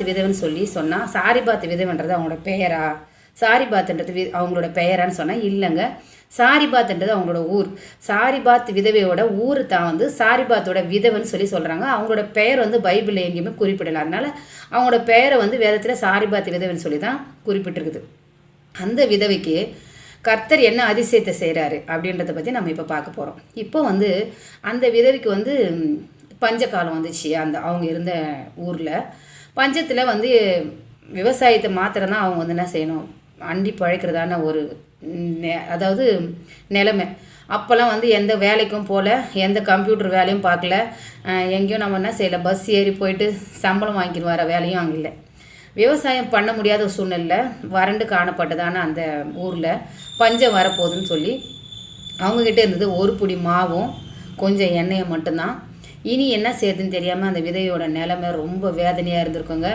விதவைன்னு சொல்லி சொன்னால் சாரிபாத் விதவைன்றது அவங்களோட பெயரா, சாரிபாத்ன்றது அவங்களோட பெயரான்னு சொன்னால் இல்லைங்க. சாரிபாத்ன்றது அவங்களோட ஊர். சாரிபாத் விதவையோட ஊர் தான் வந்து சாரிபாத்தோட விதவைன்னு சொல்லி சொல்கிறாங்க. அவங்களோட பெயர் வந்து பைபிளில் எங்கேயுமே குறிப்பிடலை. அதனால் அவங்களோட பெயரை வந்து வேதத்தில் சாரிபாத் விதவைன்னு சொல்லி தான் குறிப்பிட்டிருக்குது. அந்த விதவைக்கு கர்த்தர் என்ன அதிசயத்தை செய்கிறாரு அப்படின்றத பற்றி நம்ம இப்போ பார்க்க போகிறோம். இப்போ வந்து அந்த விதவைக்கு வந்து பஞ்சகாலம் வந்துச்சு. அவங்க இருந்த ஊரில் பஞ்சத்தில் வந்து விவசாயத்தை மாத்திரம் தான் அவங்க வந்து என்ன செய்யணும், அண்டி பழைக்கிறதான ஒரு அதாவது நிலைமை. அப்போல்லாம் வந்து எந்த வேலைக்கும் போகல, எந்த கம்ப்யூட்டர் வேலையும் பார்க்கல, எங்கேயும் நம்ம என்ன செய்யலை, பஸ் ஏறி போயிட்டு சம்பளம் வாங்கிட்டு வர வேலையும் அங்கே இல்லை. விவசாயம் பண்ண முடியாத ஒரு சூழ்நிலை வறண்டு காணப்பட்டதான அந்த ஊரில் பஞ்சம் வரப்போகுதுன்னு சொல்லி அவங்கக்கிட்ட இருந்தது ஒரு புடி மாவும் கொஞ்சம் எண்ணெயை மட்டும்தான். இனி என்ன செய்யுதுன்னு தெரியாமல் அந்த விதையோட நிலைமை ரொம்ப வேதனையாக இருந்திருக்குங்க.